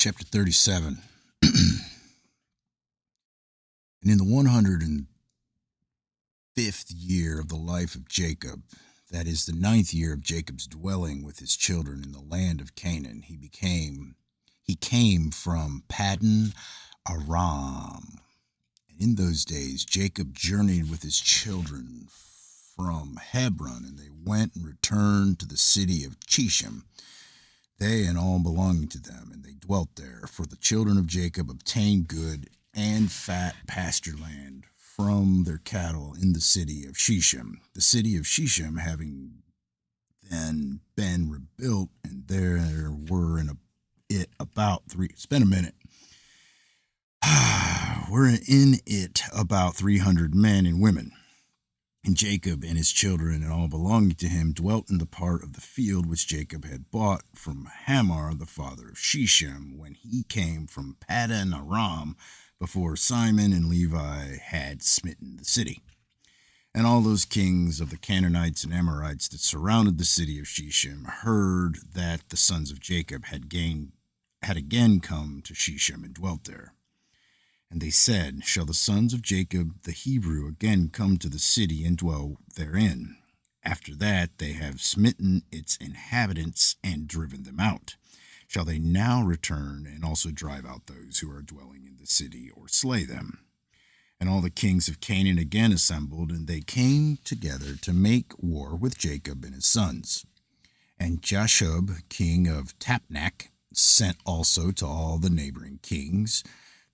Chapter 37. And in the 105th year of the life of Jacob, that is the ninth year of Jacob's dwelling with his children in the land of Canaan, he came from Paddan Aram. And in those days Jacob journeyed with his children from Hebron, and they went and returned to the city of Shechem, they and all belonging to them, and they dwelt there. For the children of Jacob obtained good and fat pasture land from their cattle in the city of Shechem. The city of Shechem having then been rebuilt, and there were it about three. It's been a minute. Were in it about 300 men and women. And Jacob and his children and all belonging to him dwelt in the part of the field which Jacob had bought from Hamor, the father of Shechem, when he came from Paddan Aram, before Simon and Levi had smitten the city. And all those kings of the Canaanites and Amorites that surrounded the city of Shechem heard that the sons of Jacob had again come to Shechem and dwelt there. And they said, Shall the sons of Jacob the Hebrew again come to the city and dwell therein? After that they have smitten its inhabitants and driven them out. Shall they now return and also drive out those who are dwelling in the city, or slay them? And all the kings of Canaan again assembled, and they came together to make war with Jacob and his sons. And Jasher, king of Tapnach, sent also to all the neighboring kings,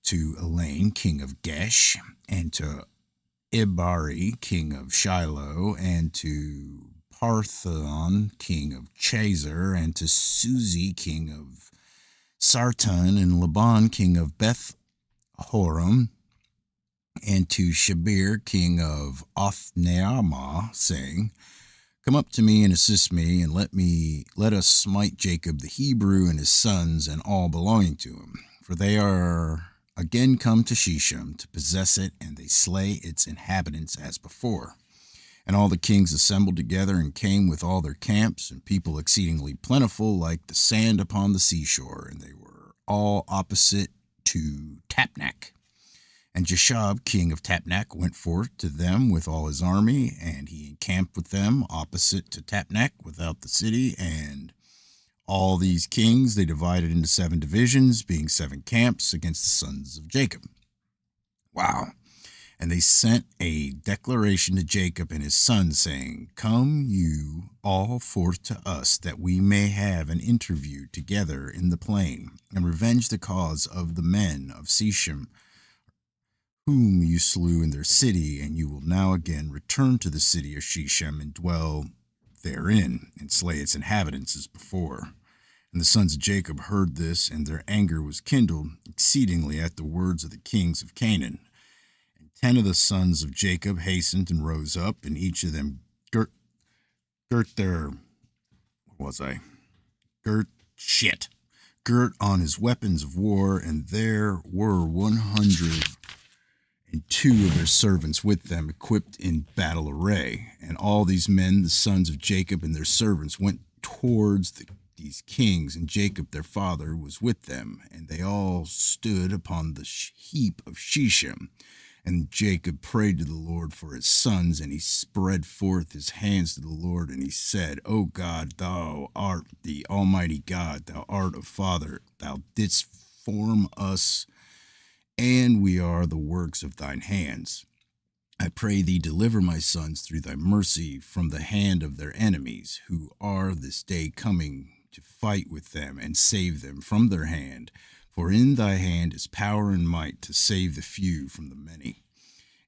to Elaine, king of Gesh, and to Ibari, king of Shiloh, and to Parthon, king of Chazar, and to Suzi, king of Sarton, and Laban, king of Beth Horam, and to Shabir, king of Othniamah, saying, Come up to me and assist me, and let us smite Jacob the Hebrew and his sons and all belonging to him, for they are again come to Shechem to possess it, and they slay its inhabitants as before. And all the kings assembled together and came with all their camps, and people exceedingly plentiful, like the sand upon the seashore, and they were all opposite to Tapnach. And Jeshab, king of Tapnach, went forth to them with all his army, and he encamped with them opposite to Tapnach without the city, and all these kings they divided into 7 divisions, being 7 camps against the sons of Jacob. Wow. And they sent a declaration to Jacob and his sons, saying, Come you all forth to us, that we may have an interview together in the plain, and revenge the cause of the men of Shechem, whom you slew in their city, and you will now again return to the city of Shechem and dwell therein, and slay its inhabitants as before. And the sons of Jacob heard this, and their anger was kindled exceedingly at the words of the kings of Canaan. And 10 of the sons of Jacob hastened and rose up, and each of them girt on his weapons of war, and there were 102 of their servants with them, equipped in battle array. And all these men, the sons of Jacob and their servants, went towards these kings, and Jacob their father was with them, and they all stood upon the heap of Shechem. And Jacob prayed to the Lord for his sons, and he spread forth his hands to the Lord, and he said, O God, thou art the Almighty God, thou art a Father, thou didst form us, and we are the works of thine hands. I pray thee, deliver my sons through thy mercy from the hand of their enemies, who are this day coming to fight with them, and save them from their hand. For in thy hand is power and might to save the few from the many.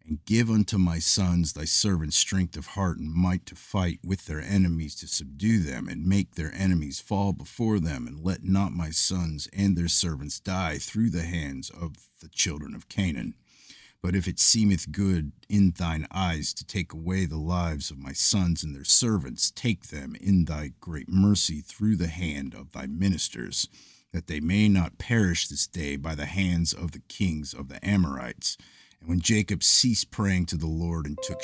And give unto my sons, thy servants, strength of heart and might to fight with their enemies, to subdue them, and make their enemies fall before them. And let not my sons and their servants die through the hands of the children of Canaan. But if it seemeth good in thine eyes to take away the lives of my sons and their servants, take them in thy great mercy through the hand of thy ministers, that they may not perish this day by the hands of the kings of the Amorites. And when Jacob ceased praying to the Lord and took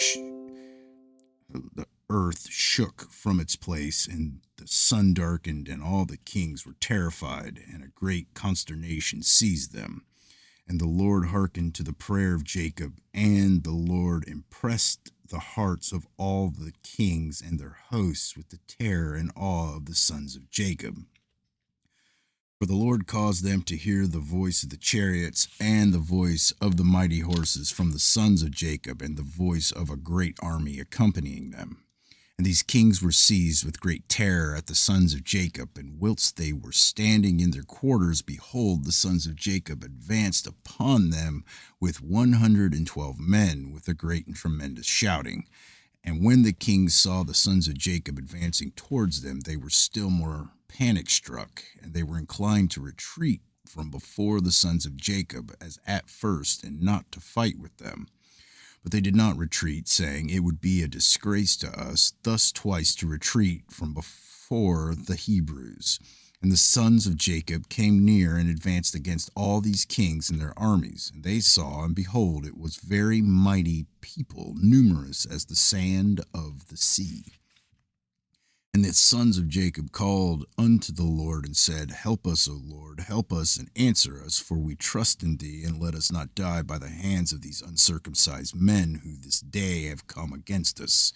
earth shook from its place, and the sun darkened, and all the kings were terrified, and a great consternation seized them. And the Lord hearkened to the prayer of Jacob, and the Lord impressed the hearts of all the kings and their hosts with the terror and awe of the sons of Jacob. For the Lord caused them to hear the voice of the chariots and the voice of the mighty horses from the sons of Jacob, and the voice of a great army accompanying them. And these kings were seized with great terror at the sons of Jacob, and whilst they were standing in their quarters, behold, the sons of Jacob advanced upon them with 112 men, with a great and tremendous shouting. And when the kings saw the sons of Jacob advancing towards them, they were still more panic struck, and they were inclined to retreat from before the sons of Jacob as at first, and not to fight with them. But they did not retreat, saying, "It would be a disgrace to us thus twice to retreat from before the Hebrews." And the sons of Jacob came near and advanced against all these kings and their armies. And they saw, and behold, it was very mighty people, numerous as the sand of the sea. And the sons of Jacob called unto the Lord and said, "Help us, O Lord, help us and answer us, for we trust in thee, and let us not die by the hands of these uncircumcised men who this day have come against us."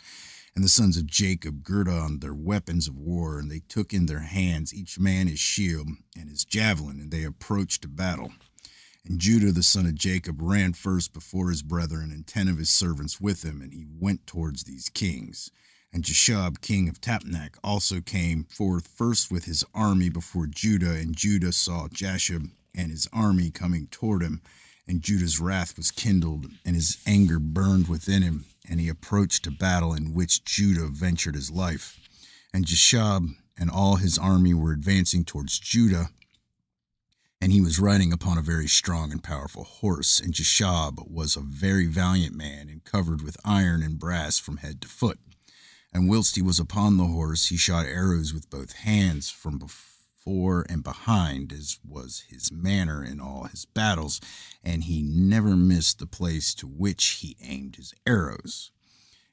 And the sons of Jacob girt on their weapons of war, and they took in their hands each man his shield and his javelin, and they approached to battle. And Judah the son of Jacob ran first before his brethren, and 10 of his servants with him, and he went towards these kings. And Jasher, king of Tapnach, also came forth first with his army before Judah, and Judah saw Jasher and his army coming toward him, and Judah's wrath was kindled, and his anger burned within him, and he approached to battle, in which Judah ventured his life. And Jasher and all his army were advancing towards Judah, and he was riding upon a very strong and powerful horse, and Jasher was a very valiant man, and covered with iron and brass from head to foot. And whilst he was upon the horse, he shot arrows with both hands from before and behind, as was his manner in all his battles, and he never missed the place to which he aimed his arrows.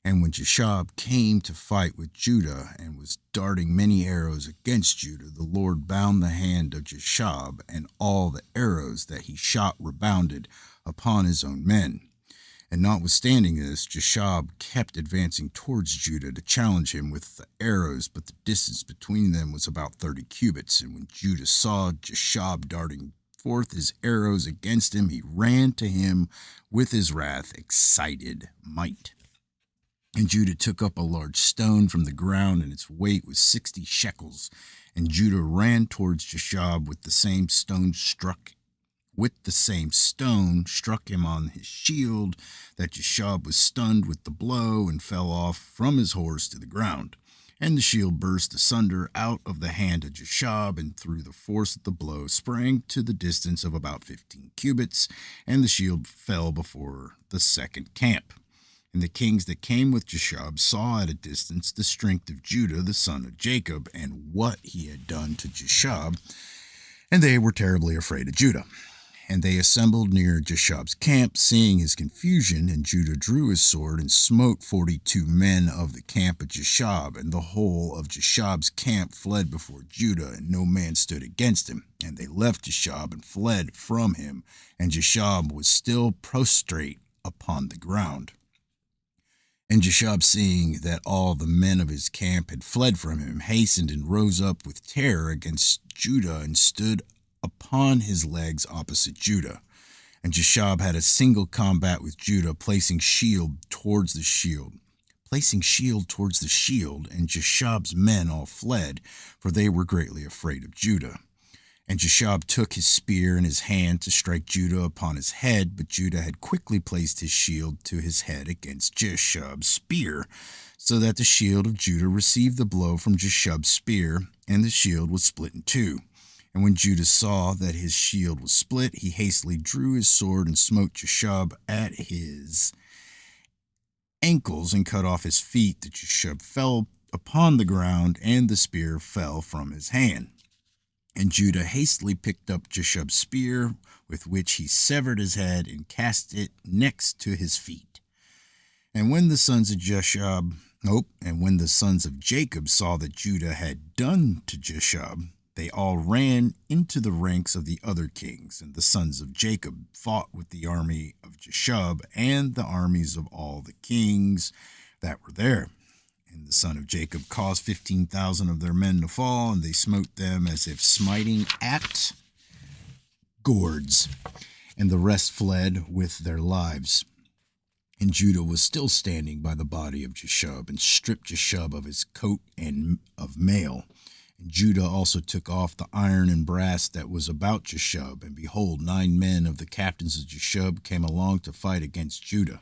And when Jasher came to fight with Judah, and was darting many arrows against Judah, the Lord bound the hand of Jasher, and all the arrows that he shot rebounded upon his own men. And notwithstanding this, Jasher kept advancing towards Judah to challenge him with the arrows, but the distance between them was about 30 cubits. And when Judah saw Jasher darting forth his arrows against him, he ran to him with his wrath, excited might. And Judah took up a large stone from the ground, and its weight was 60 shekels. And Judah ran towards Jasher with the same stone struck him on his shield, that Jasher was stunned with the blow and fell off from his horse to the ground. And the shield burst asunder out of the hand of Jasher, and through the force of the blow sprang to the distance of about 15 cubits, and the shield fell before the second camp. And the kings that came with Jasher saw at a distance the strength of Judah the son of Jacob, and what he had done to Jasher, and they were terribly afraid of Judah. And they assembled near Jashab's camp, seeing his confusion, and Judah drew his sword and smote 42 men of the camp of Jashab, and the whole of Jashab's camp fled before Judah, and no man stood against him. And they left Jashab and fled from him, and Jashab was still prostrate upon the ground. And Jashab, seeing that all the men of his camp had fled from him, hastened and rose up with terror against Judah, and stood upon his legs opposite Judah. And Jashab had a single combat with Judah, placing shield towards the shield, and Jashab's men all fled, for they were greatly afraid of Judah. And Jashab took his spear in his hand to strike Judah upon his head, but Judah had quickly placed his shield to his head against Jashab's spear, so that the shield of Judah received the blow from Jashab's spear, and the shield was split in two. And when Judah saw that his shield was split, he hastily drew his sword and smote Jashab at his ankles and cut off his feet, that Jashab fell upon the ground, and the spear fell from his hand. And Judah hastily picked up Jashab's spear, with which he severed his head and cast it next to his feet. And when the sons of Nope. And when the sons of Jacob saw that Judah had done to Jeshub, they all ran into the ranks of the other kings, and the sons of Jacob fought with the army of Jeshub and the armies of all the kings that were there. And the son of Jacob caused 15,000 of their men to fall, and they smote them as if smiting at gourds, and the rest fled with their lives. And Judah was still standing by the body of Jeshub, and stripped Jeshub of his coat and of mail. And Judah also took off the iron and brass that was about Jeshub, and behold, 9 men of the captains of Jeshub came along to fight against Judah.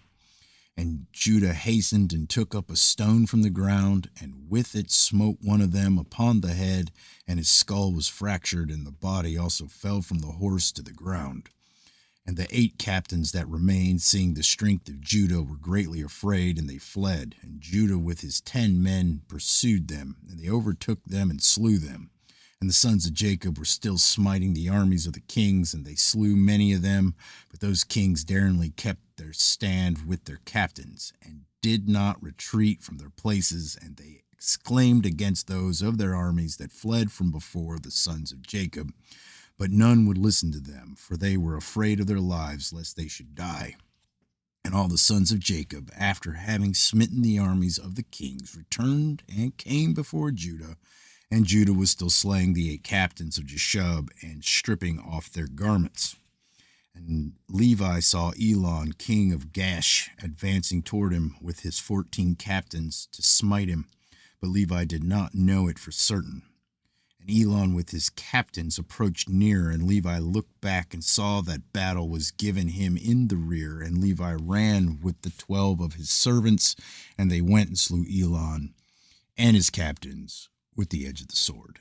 And Judah hastened and took up a stone from the ground, and with it smote one of them upon the head, and his skull was fractured, and the body also fell from the horse to the ground. And the 8 captains that remained, seeing the strength of Judah, were greatly afraid, and they fled. And Judah with his 10 men pursued them, and they overtook them and slew them. And the sons of Jacob were still smiting the armies of the kings, and they slew many of them. But those kings daringly kept their stand with their captains, and did not retreat from their places, and they exclaimed against those of their armies that fled from before the sons of Jacob. But none would listen to them, for they were afraid of their lives, lest they should die. And all the sons of Jacob, after having smitten the armies of the kings, returned and came before Judah. And Judah was still slaying the 8 captains of Jeshub, and stripping off their garments. And Levi saw Elon, king of Gash, advancing toward him with his 14 captains to smite him. But Levi did not know it for certain. And Elon with his captains approached near, and Levi looked back and saw that battle was given him in the rear. And Levi ran with the 12 of his servants, and they went and slew Elon and his captains with the edge of the sword.